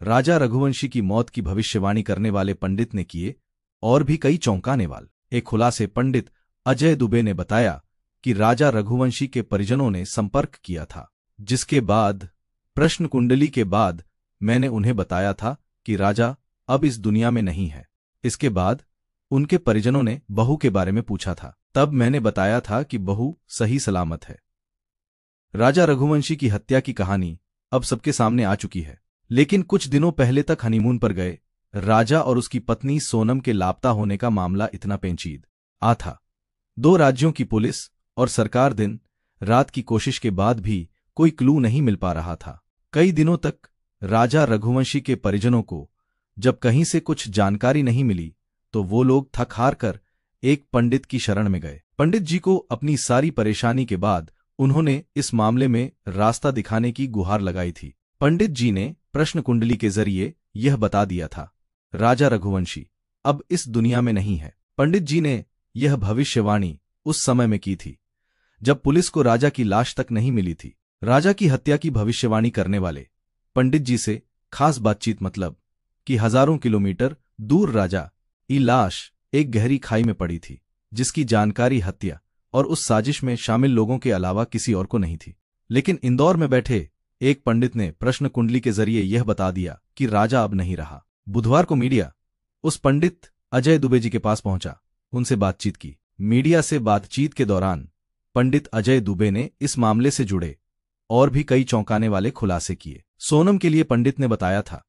राजा रघुवंशी की मौत की भविष्यवाणी करने वाले पंडित ने किए और भी कई चौंकाने वाले एक खुलासे। पंडित अजय दुबे ने बताया कि राजा रघुवंशी के परिजनों ने संपर्क किया था, जिसके बाद प्रश्न कुंडली के बाद मैंने उन्हें बताया था कि राजा अब इस दुनिया में नहीं है। इसके बाद उनके परिजनों ने बहू के बारे में पूछा था, तब मैंने बताया था कि बहू सही सलामत है। राजा रघुवंशी की हत्या की कहानी अब सबके सामने आ चुकी है, लेकिन कुछ दिनों पहले तक हनीमून पर गए राजा और उसकी पत्नी सोनम के लापता होने का मामला इतना पेचीदा था। 2 राज्यों की पुलिस और सरकार दिन रात की कोशिश के बाद भी कोई क्लू नहीं मिल पा रहा था। कई दिनों तक राजा रघुवंशी के परिजनों को जब कहीं से कुछ जानकारी नहीं मिली तो वो लोग थक हार कर एक पंडित की शरण में गए। पंडित जी को अपनी सारी परेशानी के बाद उन्होंने इस मामले में रास्ता दिखाने की गुहार लगाई थी। पंडित जी ने प्रश्न कुंडली के जरिए यह बता दिया था, राजा रघुवंशी अब इस दुनिया में नहीं है। पंडित जी ने यह भविष्यवाणी उस समय में की थी जब पुलिस को राजा की लाश तक नहीं मिली थी। राजा की हत्या की भविष्यवाणी करने वाले पंडित जी से खास बातचीत मतलब कि हजारों किलोमीटर दूर राजा की लाश एक गहरी खाई में पड़ी थी, जिसकी जानकारी हत्या और उस साजिश में शामिल लोगों के अलावा किसी और को नहीं थी। लेकिन इंदौर में बैठे एक पंडित ने प्रश्न कुंडली के जरिए यह बता दिया कि राजा अब नहीं रहा। बुधवार को मीडिया उस पंडित अजय दुबे जी के पास पहुंचा, उनसे बातचीत की। मीडिया से बातचीत के दौरान पंडित अजय दुबे ने इस मामले से जुड़े और भी कई चौंकाने वाले खुलासे किए। सोनम के लिए पंडित ने बताया था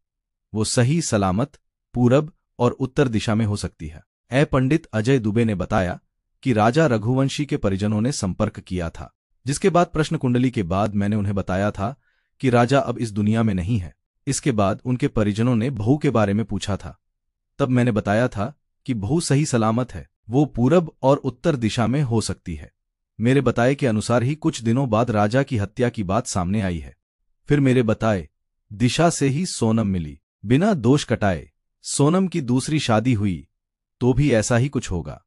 वो सही सलामत पूरब और उत्तर दिशा में हो सकती है। पंडित अजय दुबे ने बताया कि राजा रघुवंशी के परिजनों ने संपर्क किया था, जिसके बाद प्रश्न कुंडली के बाद मैंने उन्हें बताया था कि राजा अब इस दुनिया में नहीं है। इसके बाद उनके परिजनों ने बहू के बारे में पूछा था, तब मैंने बताया था कि बहू सही सलामत है, वो पूरब और उत्तर दिशा में हो सकती है। मेरे बताए के अनुसार ही कुछ दिनों बाद राजा की हत्या की बात सामने आई है। फिर मेरे बताए दिशा से ही सोनम मिली। बिना दोष कटाए सोनम की दूसरी शादी हुई तो भी ऐसा ही कुछ होगा।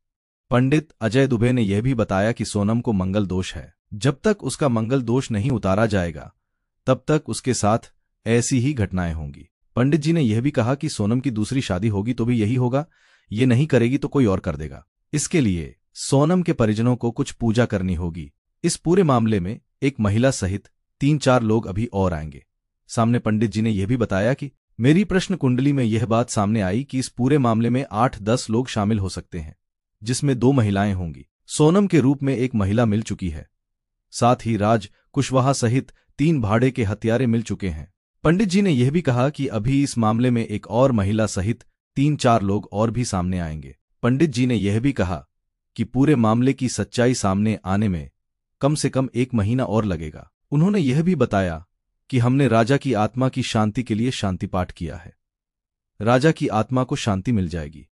पंडित अजय दुबे ने यह भी बताया कि सोनम को मंगल दोष है, जब तक उसका मंगल दोष नहीं उतारा जाएगा तब तक उसके साथ ऐसी ही घटनाएं होंगी। पंडित जी ने यह भी कहा कि सोनम की दूसरी शादी होगी तो भी यही होगा, ये नहीं करेगी तो कोई और कर देगा। इसके लिए सोनम के परिजनों को कुछ पूजा करनी होगी। इस पूरे मामले में एक महिला सहित 3-4 लोग अभी और आएंगे सामने। पंडित जी ने यह भी बताया कि मेरी प्रश्न कुंडली में यह बात सामने आई कि इस पूरे मामले में 8-10 लोग शामिल हो सकते हैं, जिसमें 2 महिलाएं होंगी। सोनम के रूप में एक महिला मिल चुकी है, साथ ही राज कुशवाहा सहित 3 भाड़े के हत्यारे मिल चुके हैं। पंडित जी ने यह भी कहा कि अभी इस मामले में एक और महिला सहित 3-4 लोग और भी सामने आएंगे। पंडित जी ने यह भी कहा कि पूरे मामले की सच्चाई सामने आने में कम से कम 1 महीना और लगेगा। उन्होंने यह भी बताया कि हमने राजा की आत्मा की शांति के लिए शांति पाठ किया है, राजा की आत्मा को शांति मिल जाएगी।